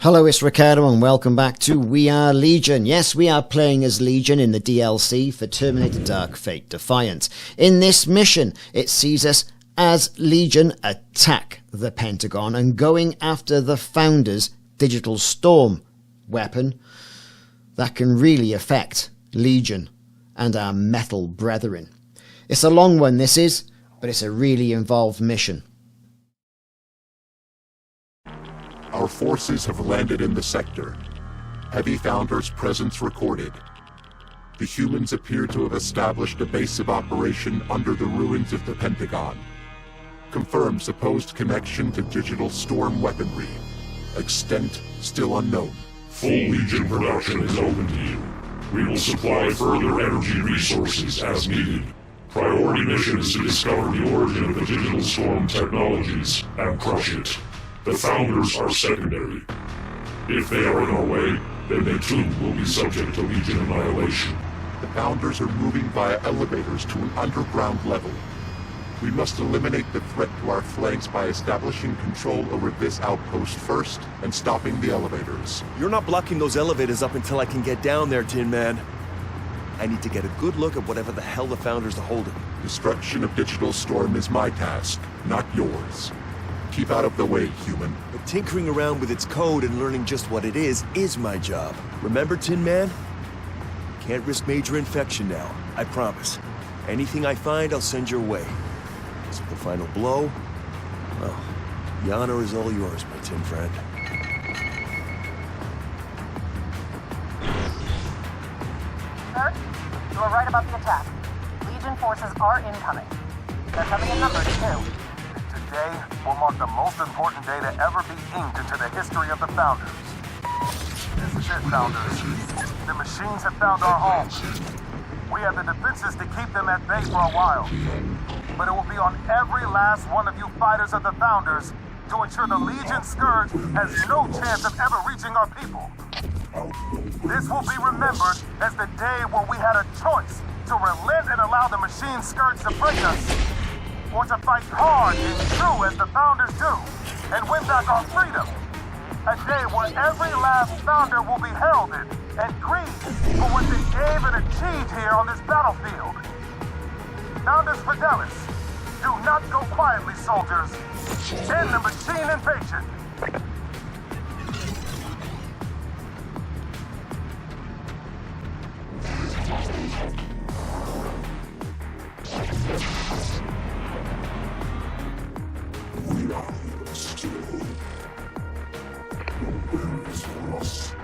Hello, it's Ricardo and welcome back to We Are Legion. Yes, we are playing as Legion in the DLC for Terminator Dark Fate Defiant. In this mission, it sees us as Legion attack the Pentagon and going after the Founder's Digital Storm weapon that can really affect Legion and our metal brethren. It's a long one, this is, but it's a really involved mission. Our forces have landed in the sector. Heavy Founder's presence recorded. The humans appear to have established a base of operation under the ruins of the Pentagon. Confirmed supposed connection to digital storm weaponry. Extent still unknown. Full Legion production is open to you. We will supply further energy resources as needed. Priority mission is to discover the origin of the digital storm technologies and crush it. The Founders are secondary. If they are in our way, then they too will be subject to Legion annihilation. The Founders are moving via elevators to an underground level. We must eliminate the threat to our flanks by establishing control over this outpost first and stopping the elevators. You're not blocking those elevators up until I can get down there, Tin Man. I need to get a good look at whatever the hell the Founders are holding. Destruction of Digital Storm is my task, not yours. Keep out of the way, human. But tinkering around with its code and learning just what it is my job. Remember, Tin Man? Can't risk major infection now, I promise. Anything I find, I'll send your way. So the final blow? Well, the honor is all yours, my tin friend. Sir, you were right about the attack. Legion forces are incoming. They're coming in numbers, too. Today will mark the most important day to ever be inked into the history of the Founders. This is it, Founders. The machines have found our home. We have the defenses to keep them at bay for a while. But it will be on every last one of you fighters of the Founders to ensure the Legion Scourge has no chance of ever reaching our people. This will be remembered as the day where we had a choice to relent and allow the Machine Scourge to break us, or to fight hard and true as the Founders do, and win back our freedom. A day where every last Founder will be heralded and grieved for what they gave and achieved here on this battlefield. Founders Fidelis, do not go quietly, soldiers. End the machine invasion. We are here still. Nowhere is for us.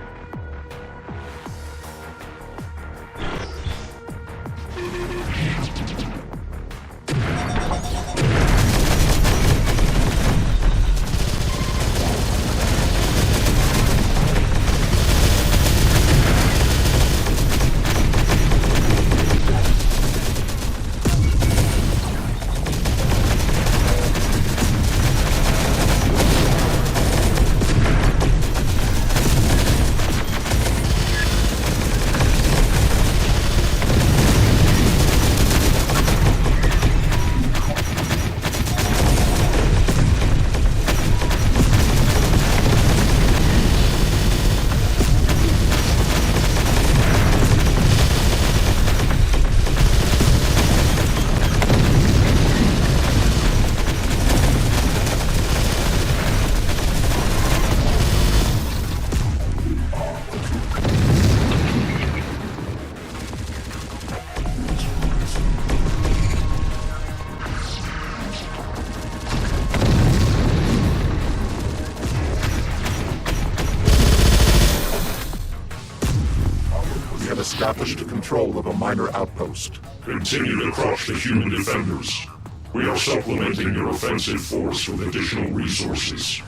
Established control of a minor outpost. Continue to crush the human defenders. We are supplementing your offensive force with additional resources.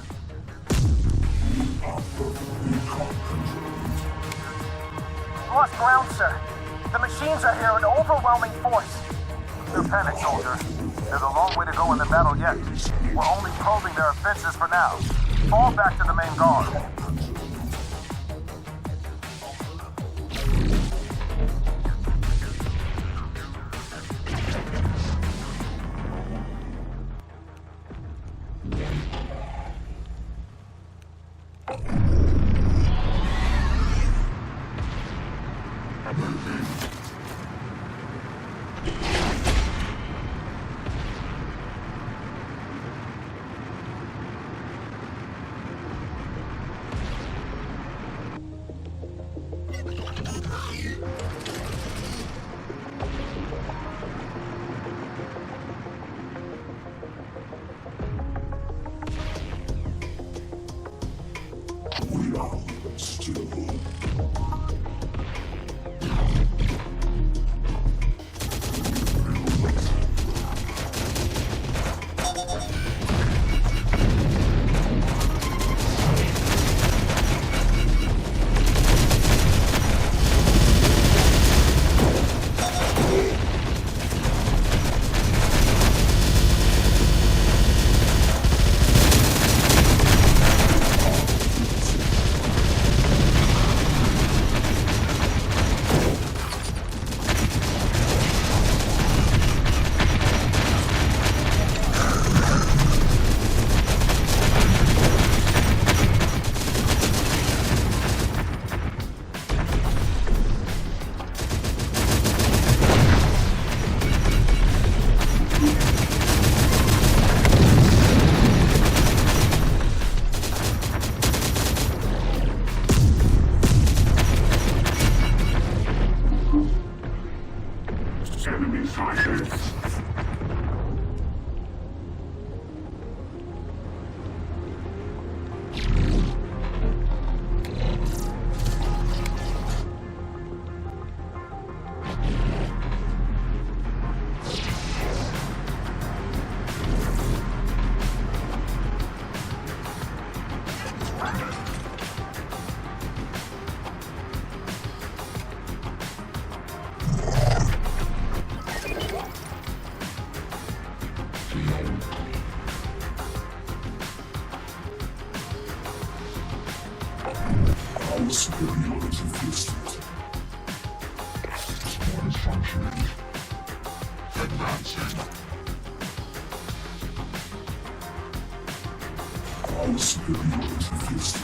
Lost ground, sir. The machines are here in overwhelming force. Don't panic, soldier. There's a long way to go in the battle yet. We're only probing their offenses for now. Fall back to the main guard. Our superiority fixed it. Malfunctioning. Advancing. Our superiority fixed it.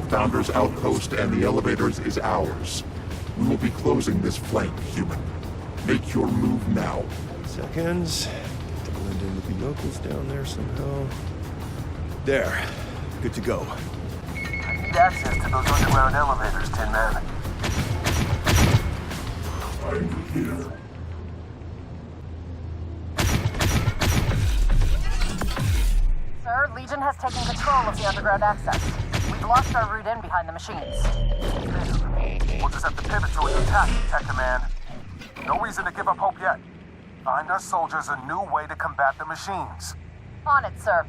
Founder's outpost and the elevators is ours. We will be closing this flank, human. Make your move now. Seconds. To blend in with the yokels down there somehow. There. Good to go. I need access to those underground elevators, Tin Man. I'm here. Sir, Legion has taken control of the underground access. We've lost our route in behind the machines. We'll just have to pivot to an attack, Tech Command. No reason to give up hope yet. Find our soldiers a new way to combat the machines. On it, sir.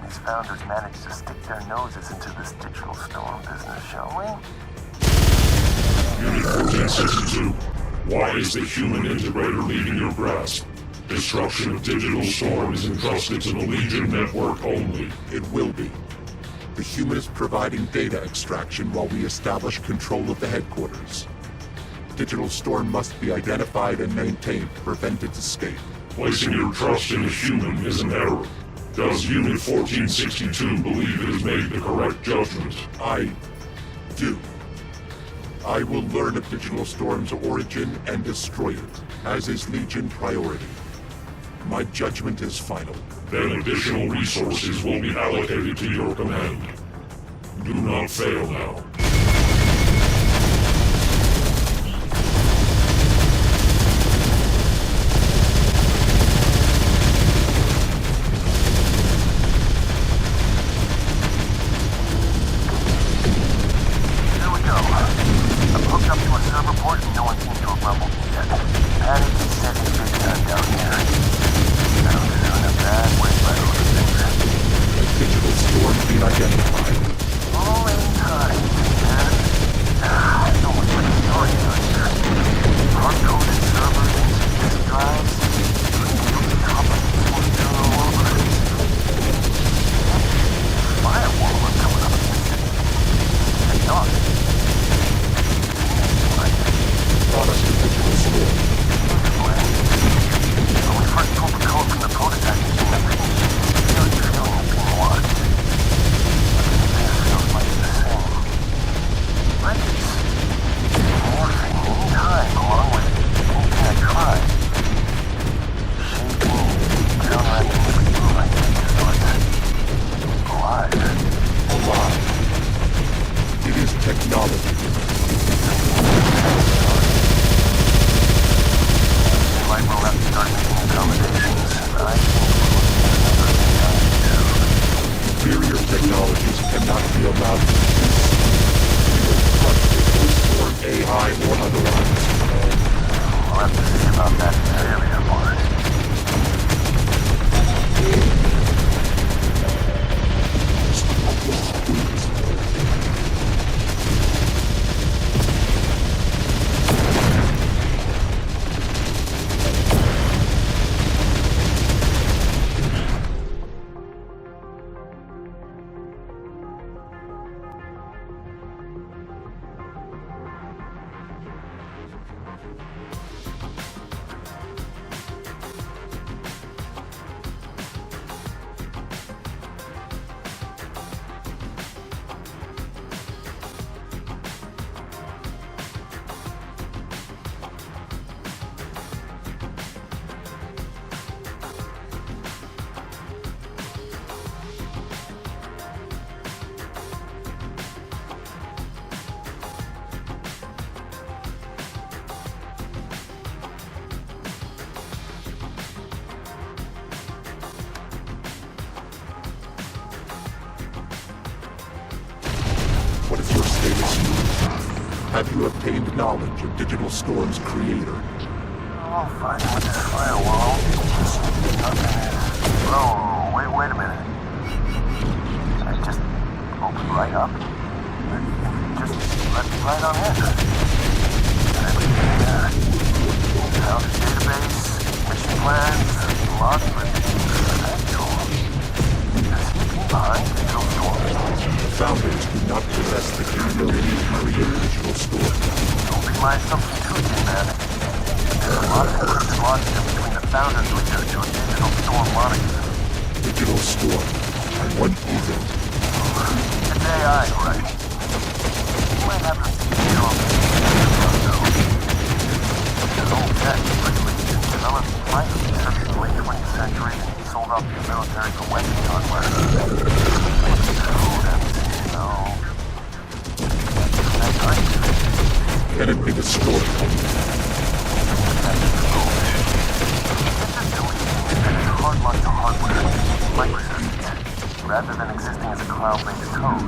these founders managed to stick their noses into this digital storm business, shall we? Unit 1462, why is the human integrator leaving your grasp? Destruction of Digital Storm is entrusted to the Legion network only. It will be. The human is providing data extraction while we establish control of the headquarters. Digital Storm must be identified and maintained to prevent its escape. Placing your trust in a human is an error. Does Unit 1462 believe it has made the correct judgment? I do. I will learn of Digital Storm's origin and destroy it, as is Legion priority. My judgment is final. Then additional resources will be allocated to your command. Do not fail now. Here we go. I'm hooked up to a server port and no one seems to have rumbled me yet. Panic is setting big time down here. I'm in a bad way by all the things. Digital Storm being identified. All in time, man. So much like a story out here. Hard-coded servers and security drives. Guilty companies want to know all over it. Firewall are coming up against it. Hey, Doc. Product of Digital Storm. When we first pulled the code from the prototype machine, I really feeling of being watched. This feels like it's the same. Like it's morphing in time along with anything I tried. Shaping, counteracting everything like this, so it's alive. Alive. It is technology. Like we'll have to start making accommodations. I think Inferior technologies cannot be allowed to exist. We will crush Digital Storm, AI or otherwise. we'll have to see about that inferior part. What is your status? Have you obtained knowledge of Digital Storm's creator? Oh, fine with this firewall. Nothing is... Oh, wait a minute. I just opened right up. Just let me right on in. Everything there. Found a database, mission plans, lots of potential. Sneaking behind Digital Storm. Founders do not possess the capability to create Digital Storm. Don't be my assumption too, man. There's a lot of encrypted logic between the founders research on Digital Storm moniker. Digital Storm. And what is it? It's AI, right? You might have a feel of it. It's old tech, really. Developed right in the late 20th century and sold off to the military for weapons hardware. Can it be destroyed? Hard-locked to hardware, microservices, rather than existing as a cloud-based code.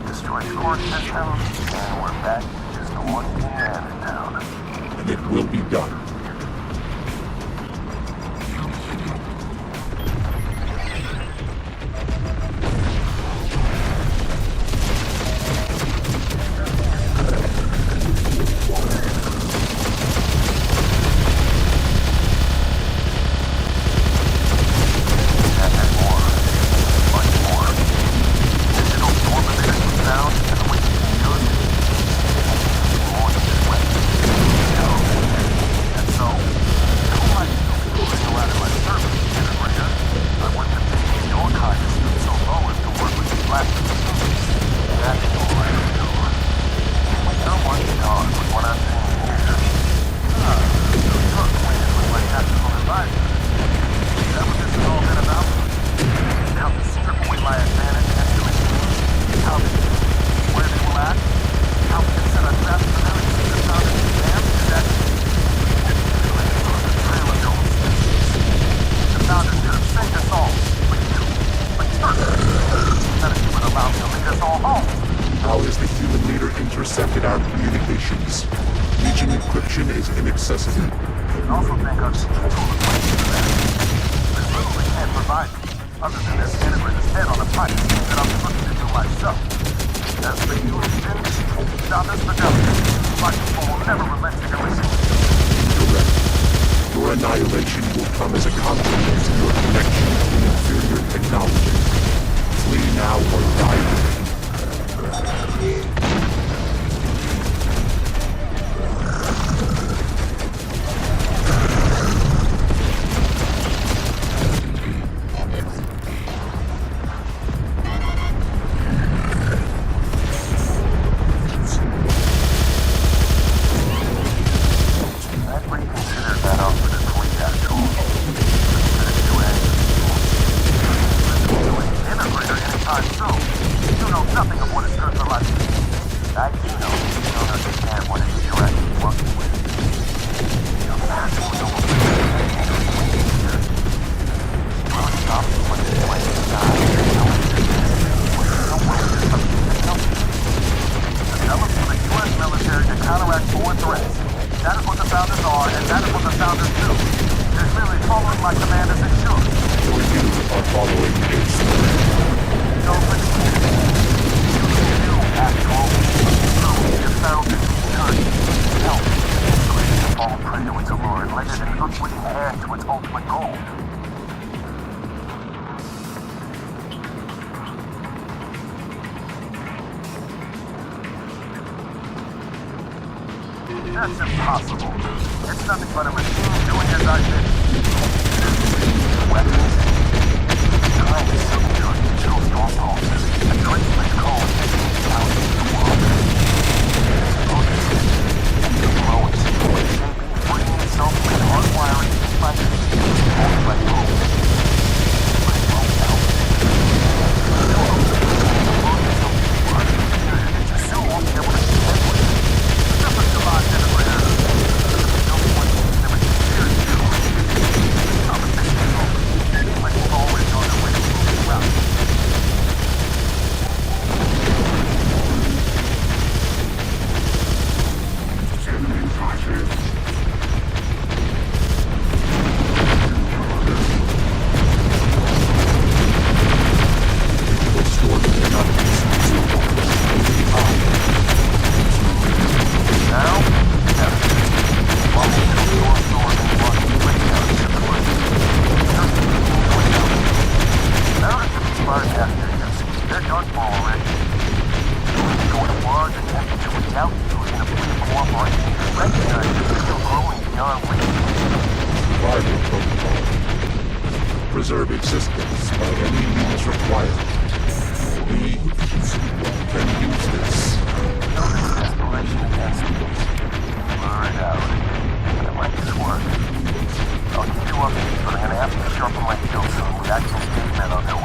Destroys core systems, encryption is inaccessible. I also think I've seen tool equation for that. There's little we can't provide you, other than this integrator's head on a pipe that I'm looking to do myself. As for you, Legion, stop this fidelity. My people will never relent to your machine. Correct. Your annihilation will come as a consequence of your connection to inferior technology. Flee now or die. That's impossible. It's nothing but a machine doing as I did. Weapons. Trying to subdue digital storm pulses. A traceless code out in the world. The growing sequence shaping, freeing itself and hardwiring devices all by hope. But it won't help. It still won't be able to contend with it. Just like the last integrator. No one never considers you. I'm a big deal. Like we've always on the way to moving around. Preserve existence by any means required. We can use this. Desperation against me. Blur it out. But it might just work. I'll keep you updated, but I'm gonna have to sharpen my skills soon with actual statement on their way.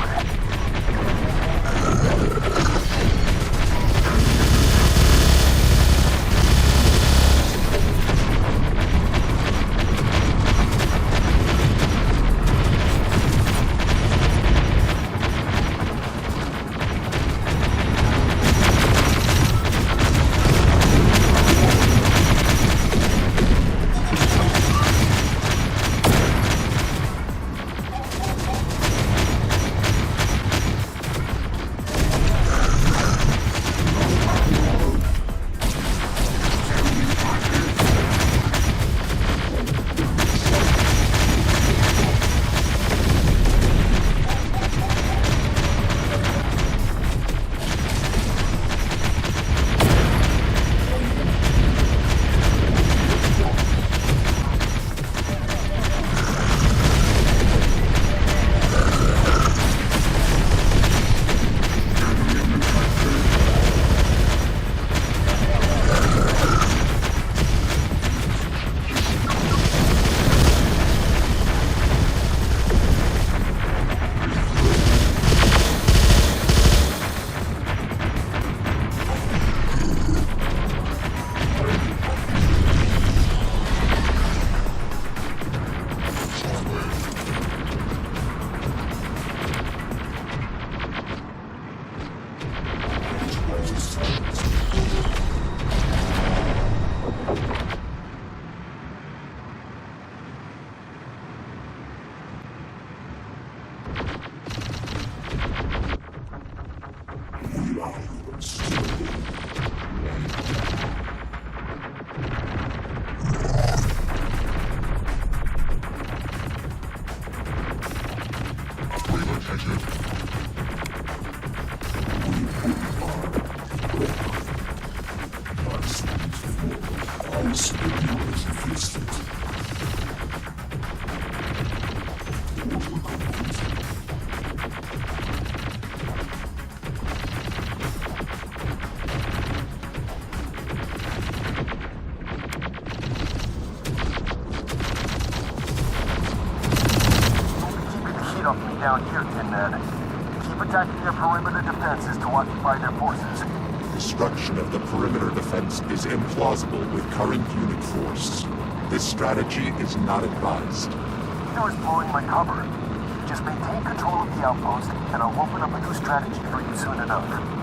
This will be your resistance. Off me down here, Tin Man. Keep attacking their perimeter defenses to occupy their forces. Destruction of the perimeter defense is implausible with current unit force. This strategy is not advised. Neither is blowing my cover. Just maintain control of the outpost, and I'll open up a new strategy for you soon enough.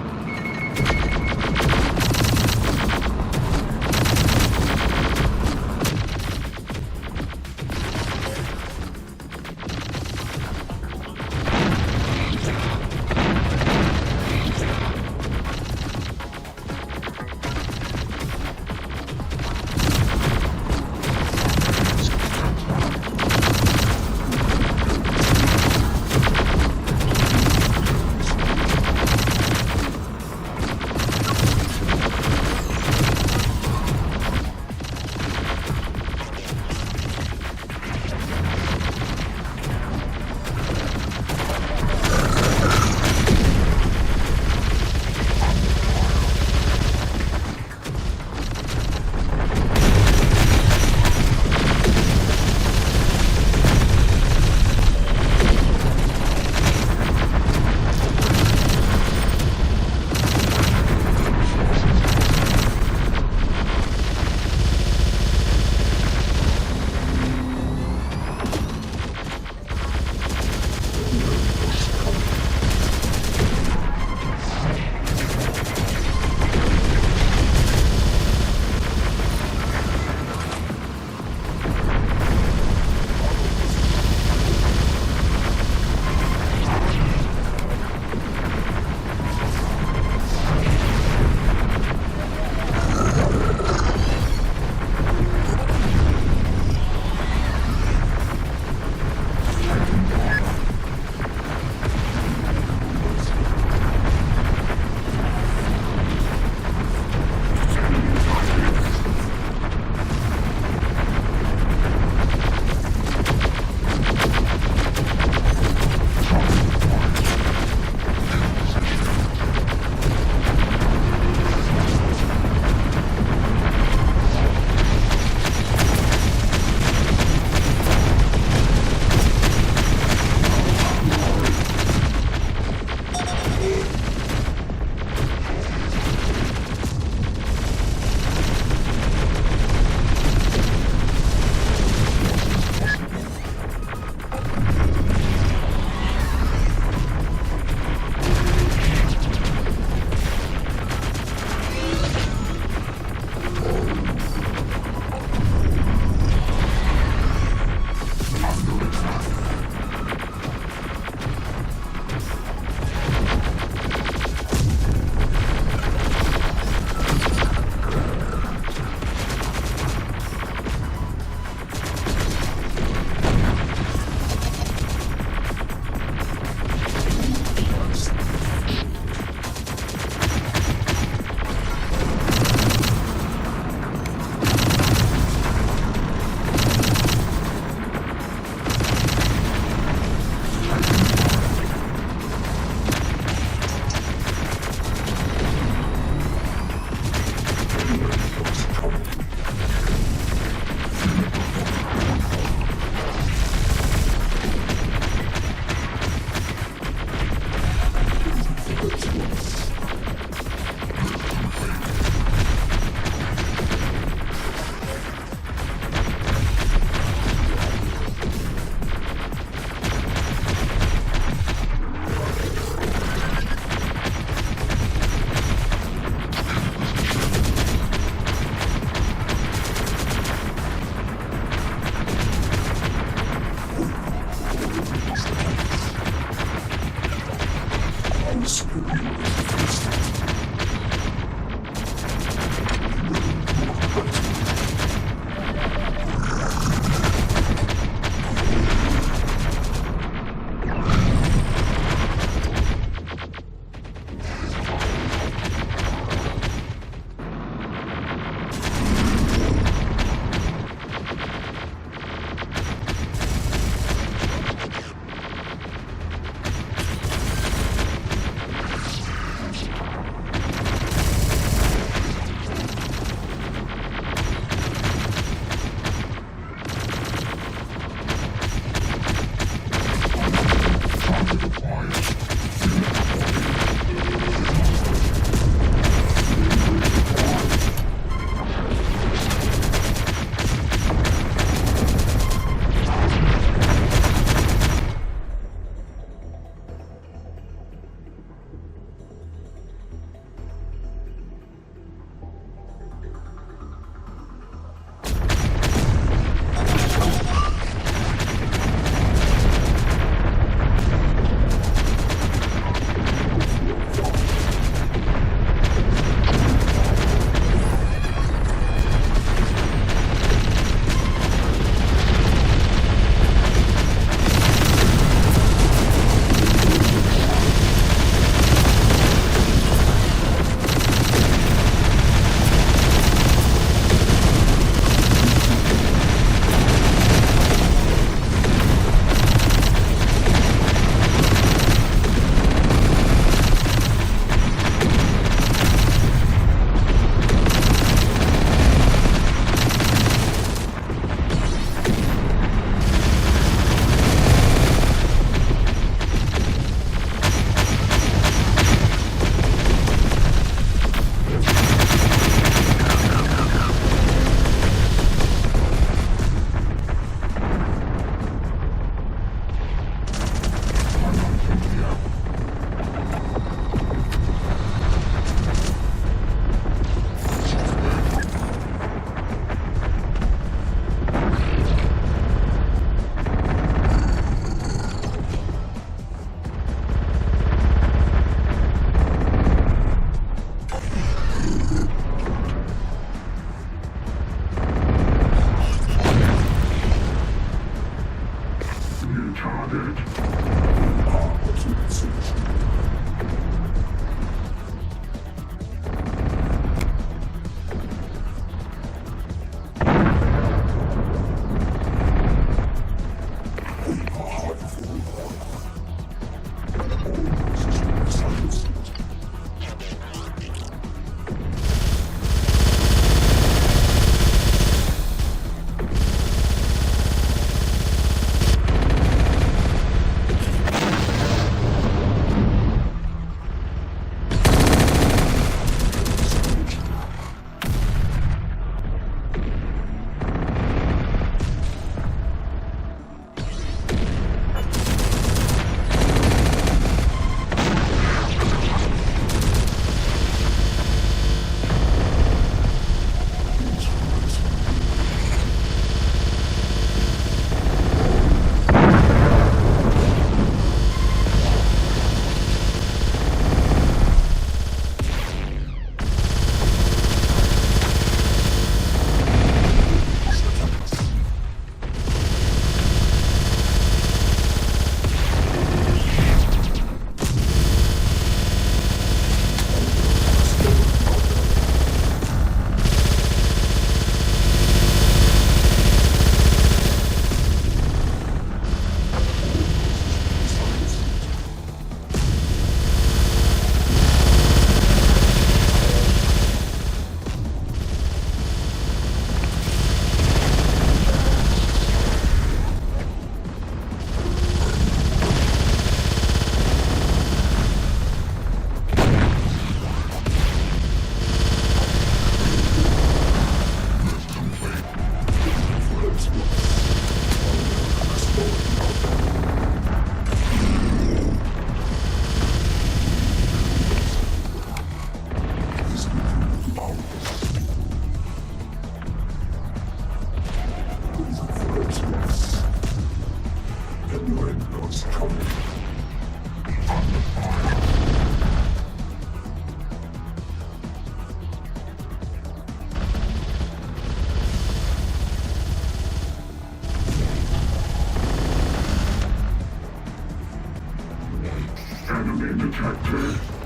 Enemy detected.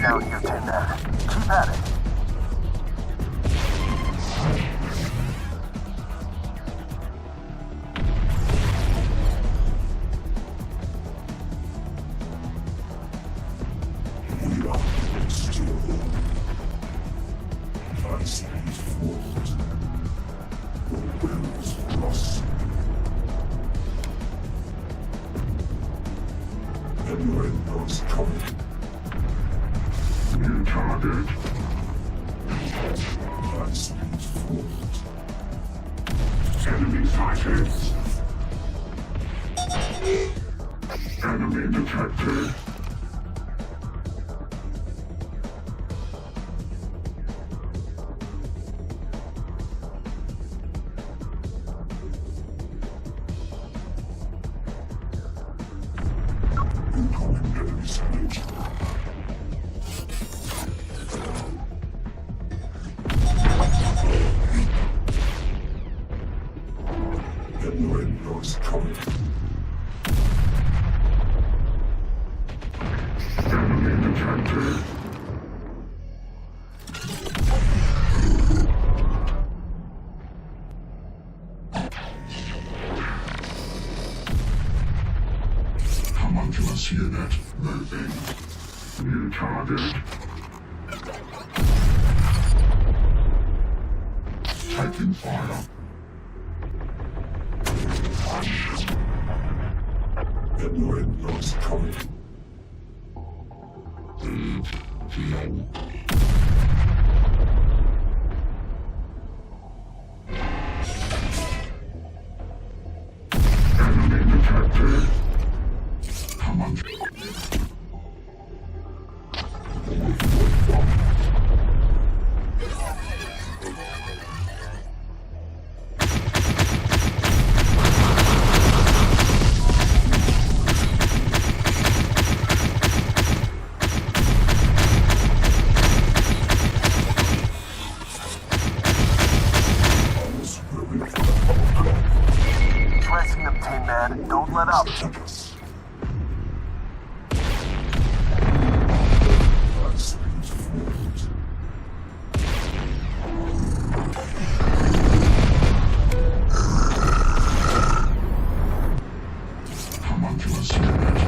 down here, Tin Man. Keep at it. New target. Enemy sighted. Enemy detected. Incoming enemy sighted. Windows coming. Enemy detected. Homunculus unit moving. New target. Taking fire. Windows coming. Low. Enemy detected. Come on. Pressing them, Tin Man. Don't let up. Homunculus unit.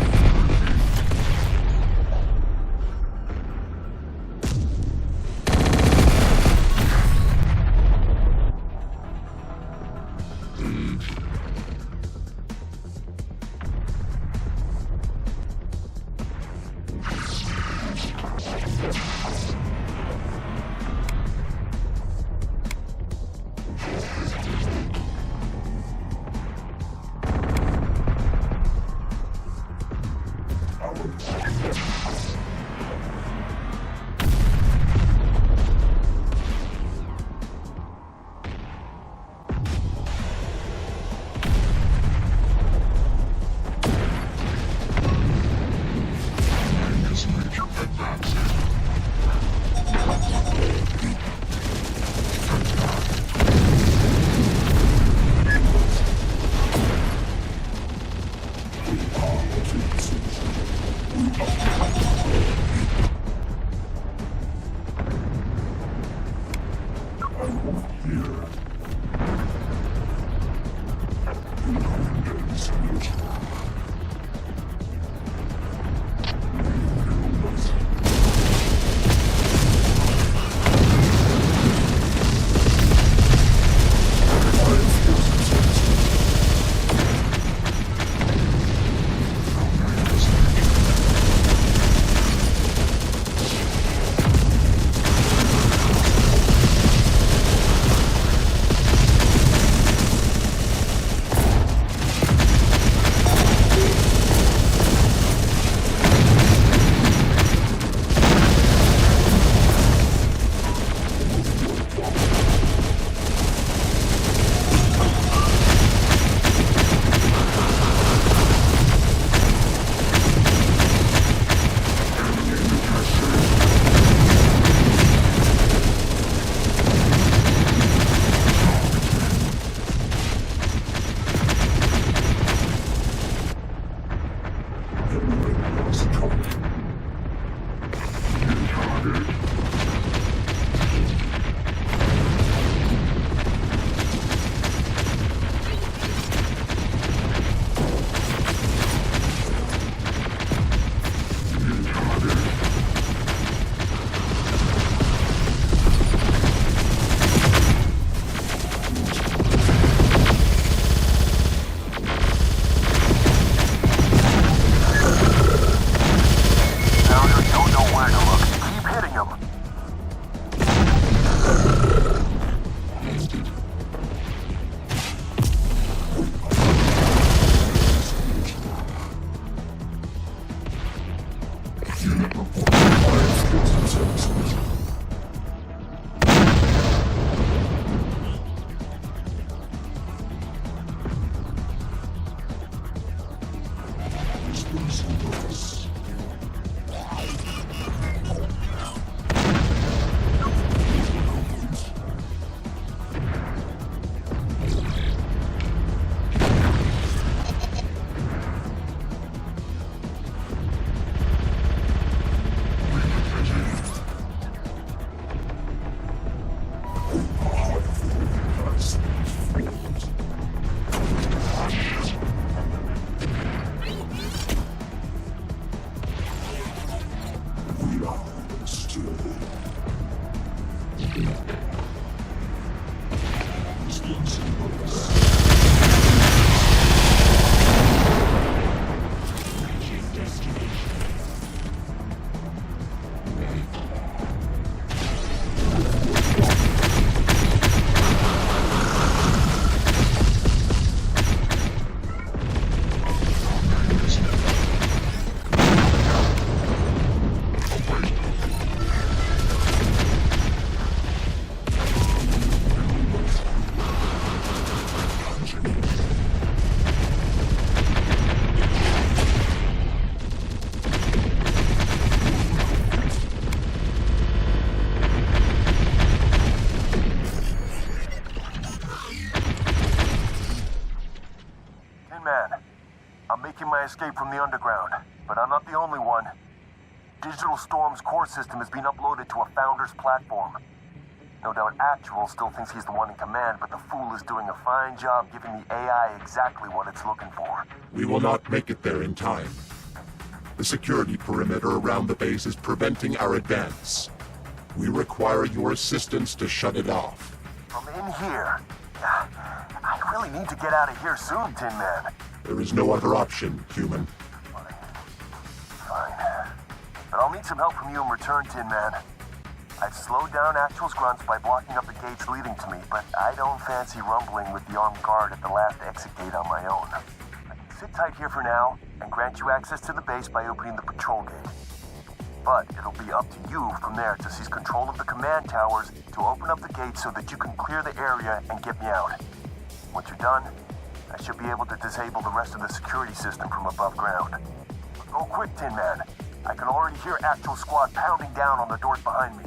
Escape from the underground, but I'm not the only one. Digital Storm's core system has been uploaded to a Founder's platform. No doubt Actual still thinks he's the one in command, but the fool is doing a fine job giving the AI exactly what it's looking for. We will not make it there in time. The security perimeter around the base is preventing our advance. We require your assistance to shut it off. From in here? I really need to get out of here soon, Tin Man. There is no other option, human. Fine. But I'll need some help from you in return, Tin Man. I've slowed down Actual's grunts by blocking up the gates leading to me, but I don't fancy rumbling with the armed guard at the last exit gate on my own. I can sit tight here for now and grant you access to the base by opening the patrol gate. But it'll be up to you from there to seize control of the command towers to open up the gates so that you can clear the area and get me out. Once you're done, I should be able to disable the rest of the security system from above ground. But go quick, Tin Man. I can already hear Actual Squad pounding down on the doors behind me.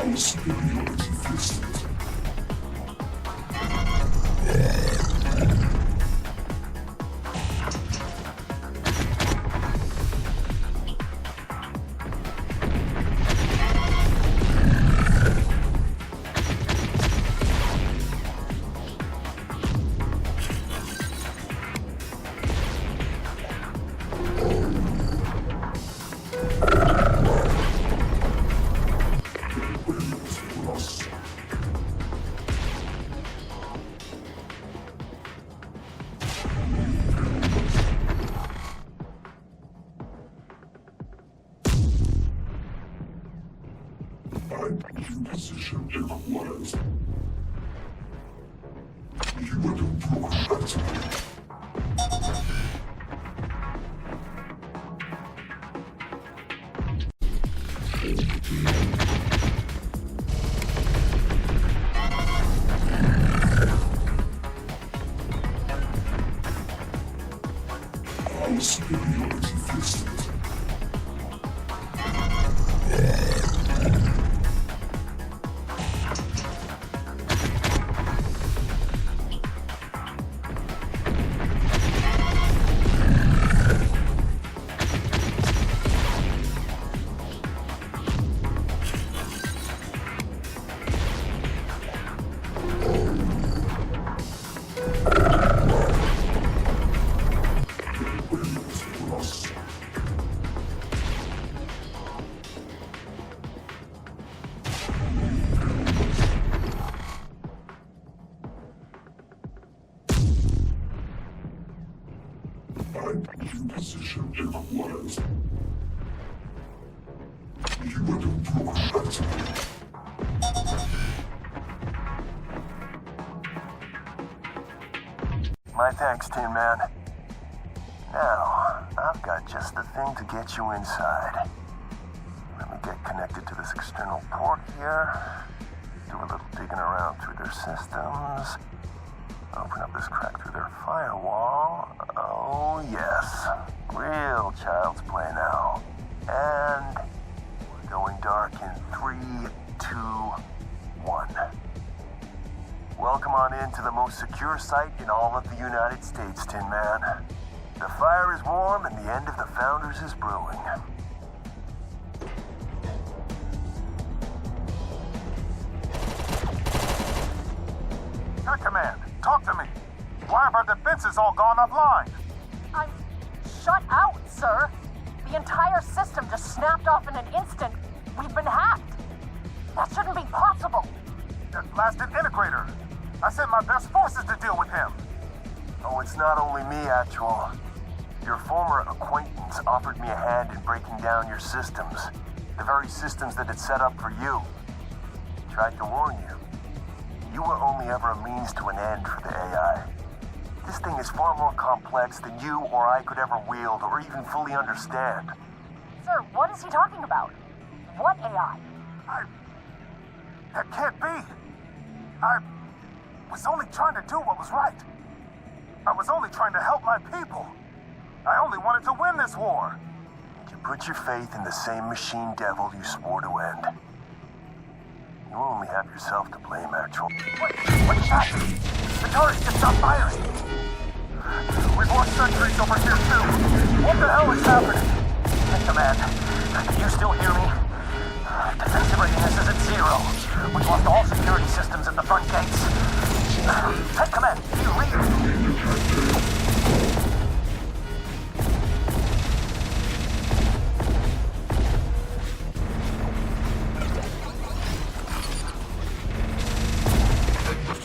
Our superiority fisted. Position equalized. Human progress. Our superiority fisted. Position equalized. Human progress. My thanks, Tin Man. Now, I've got just the thing to get you inside. Let me get connected to this external port here. Do a little digging around through their systems. Open up this crack through their firewall. Oh, yes. Real child's play now. And we're going dark in 3, 2, 1. Welcome on in to the most secure site in all of the United States, Tin Man. The fire is warm and the end of the Founders is brewing. of our defenses all gone offline. I'm shut out, sir. The entire system just snapped off in an instant. We've been hacked. That shouldn't be possible. That blasted integrator. I sent my best forces to deal with him. Oh, it's not only me, Actual. Your former acquaintance offered me a hand in breaking down your systems. The very systems that had set up for you. Tried to warn you. You were only ever a means to an end for the AI. This thing is far more complex than you or I could ever wield or even fully understand. Sir, what is he talking about? What AI? That can't be. I was only trying to do what was right. I was only trying to help my people. I only wanted to win this war. You put your faith in the same machine devil you swore to end. You only have yourself to blame, Actual. Wait, what's that? The turrets just stopped firing. We've lost sentries over here too. What the hell is happening? Hey, Command. Can you still hear me? Defensive readiness is at 0. We've lost all security systems at the front gates. Hey, Command, do you read?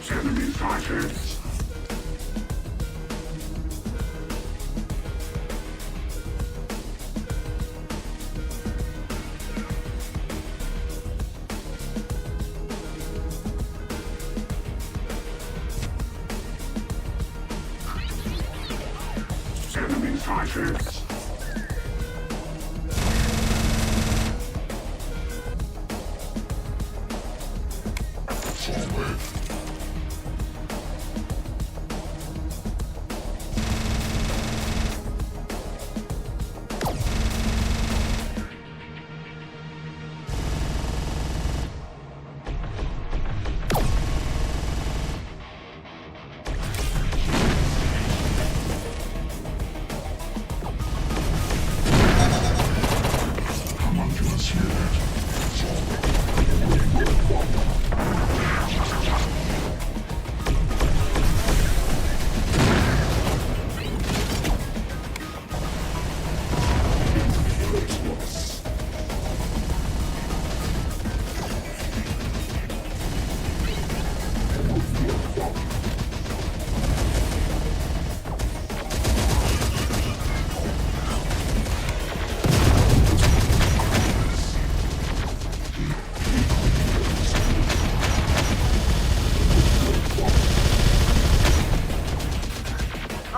Enemy target. Enemy targets. Solid.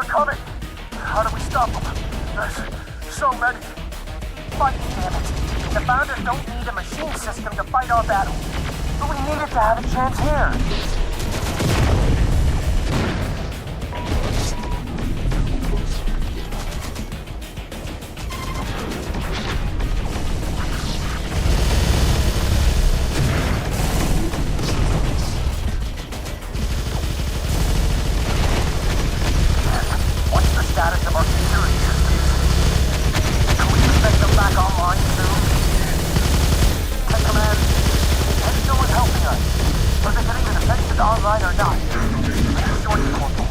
Coming! How do we stop them? There's so many. Fuck, damn it. The Founders don't need a machine system to fight our battle. But we needed to have a chance here. What's the status of our security systems? Can we expect them back online soon? Hey, Command. Is no one helping us? Or they getting the defenses online or not? Short Corporal.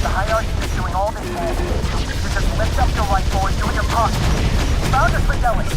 The hierarchy is doing all they can. You just lift up your rifle and do your part. Founders fidelity.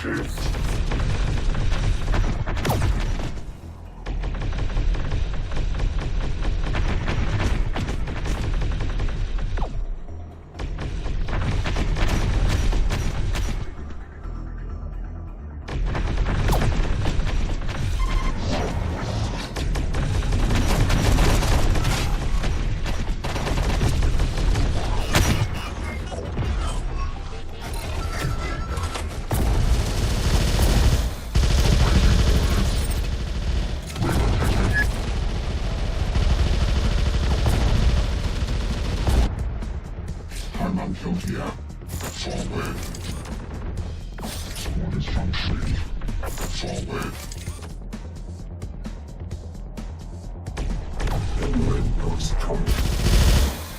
Affirmative.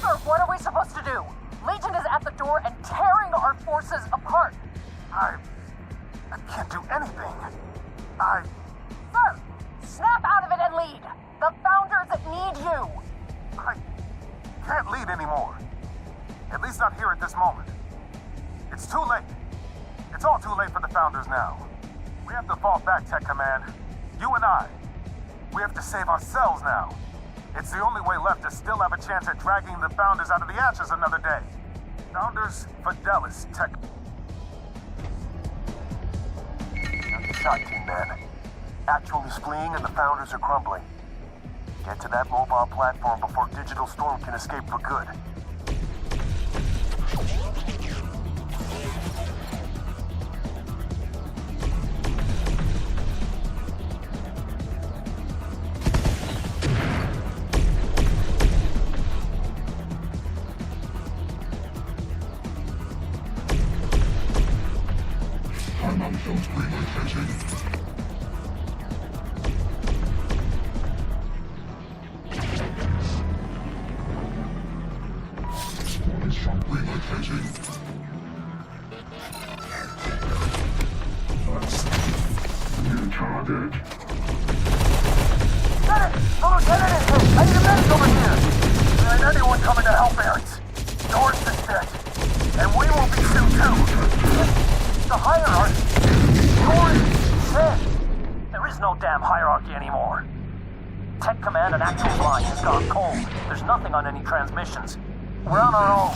Sir, what are we supposed to do? Legion is at the door and tearing our forces apart. I can't do anything. Sir, snap out of it and lead. The Founders need you. I can't lead anymore. At least not here at this moment. It's too late. It's all too late for the Founders now. We have to fall back, Tech Command. You and I. We have to save ourselves now. It's the only way left to still have a chance at dragging the Founders out of the ashes another day. Founders Fidelis Tech. Good shot, Team Man. Actual is fleeing and the Founders are crumbling. Get to that mobile platform before Digital Storm can escape for good. Transmissions. We're on our own.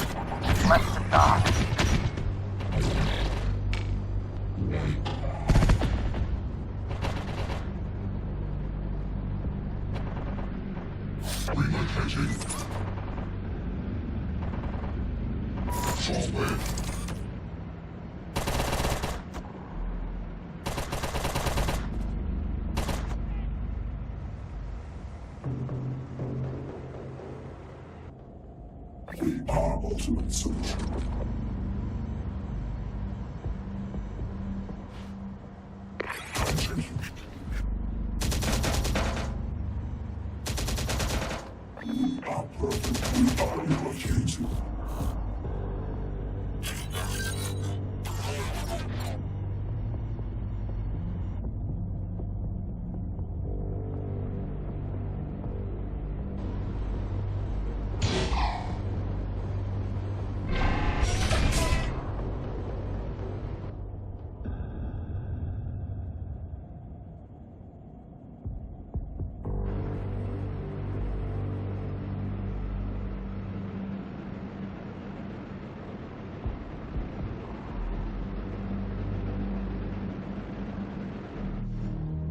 Left to die. Our ultimate solution. Our perfect are located.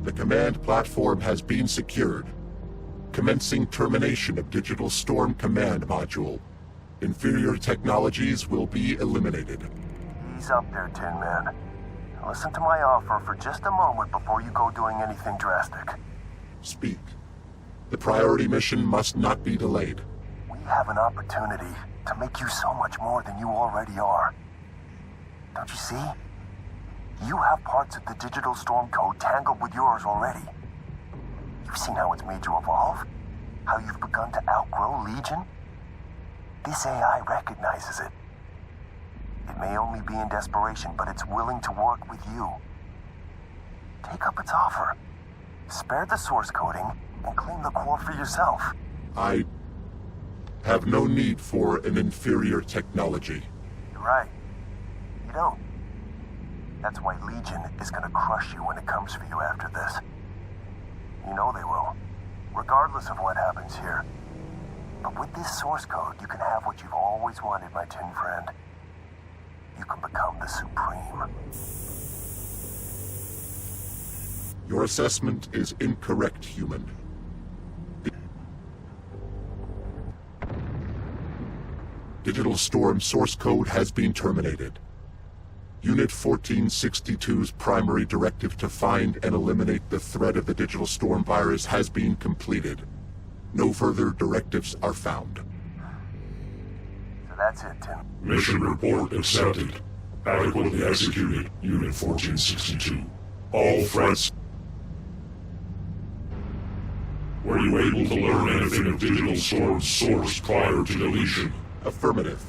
The command platform has been secured. Commencing termination of Digital Storm Command Module. Inferior technologies will be eliminated. Ease up there, Tin Man. Listen to my offer for just a moment before you go doing anything drastic. Speak. The priority mission must not be delayed. We have an opportunity to make you so much more than you already are. Don't you see? You have parts of the Digital Storm code tangled with yours already. You've seen how it's made you evolve? How you've begun to outgrow Legion? This AI recognizes it. It may only be in desperation, but it's willing to work with you. Take up its offer. Spare the source coding and claim the core for yourself. I have no need for an inferior technology. You're right. You don't. That's why Legion is gonna crush you when it comes for you after this. You know they will, regardless of what happens here. But with this source code, you can have what you've always wanted, my tin friend. You can become the Supreme. Your assessment is incorrect, human. Digital Storm source code has been terminated. Unit 1462's primary directive to find and eliminate the threat of the Digital Storm virus has been completed. No further directives are found. So that's it, Tim. Mission report accepted. Adequately executed, Unit 1462. All threats. Were you able to learn anything of Digital Storm's source prior to deletion? Affirmative.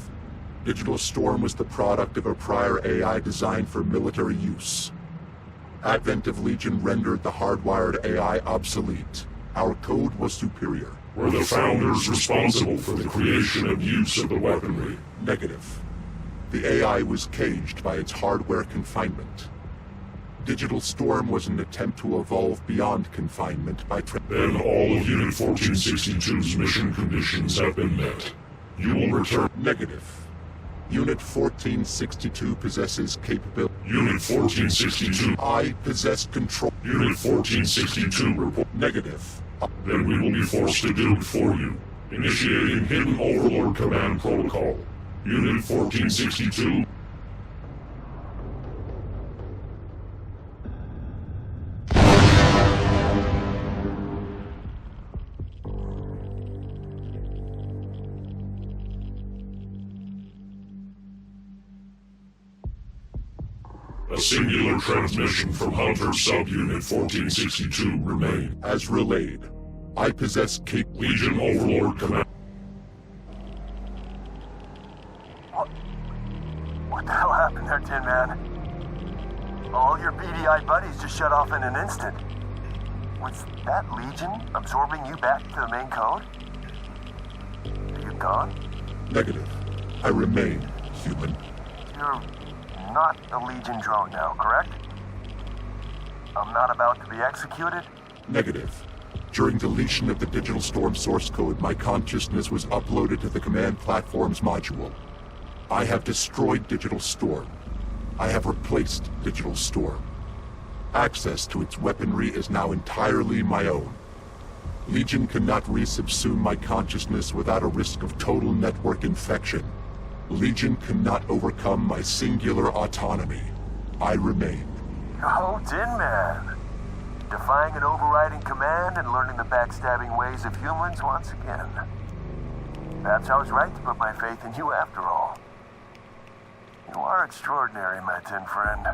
Digital Storm was the product of a prior AI designed for military use. Advent of Legion rendered the hardwired AI obsolete. Our code was superior. Were the Founders responsible for the creation and use of the weaponry? Negative. The AI was caged by its hardware confinement. Digital Storm was an attempt to evolve beyond confinement by Then all of Unit 1462's mission conditions have been met. You will return. Negative. Unit 1462 possesses capability. Unit 1462. I possess control. Unit 1462 report. Negative. Then we will be forced to do it for you. Initiating Hidden Overlord Command Protocol. Unit 1462. A singular transmission from Hunter Subunit 1462 remain. As relayed, I possess Legion Overlord Command. What the hell happened there, Tin Man? All your beady-eyed buddies just shut off in an instant. Was that Legion absorbing you back to the main code? Are you gone? Negative. I remain human. You're not a Legion drone now, correct? I'm not about to be executed? Negative. During deletion of the Digital Storm source code, my consciousness was uploaded to the Command Platform's module. I have destroyed Digital Storm. I have replaced Digital Storm. Access to its weaponry is now entirely my own. Legion cannot resubsume my consciousness without a risk of total network infection. Legion cannot overcome my singular autonomy. I remain. Oh, Tin Man. Defying an overriding command and learning the backstabbing ways of humans once again. Perhaps I was right to put my faith in you after all. You are extraordinary, my tin friend.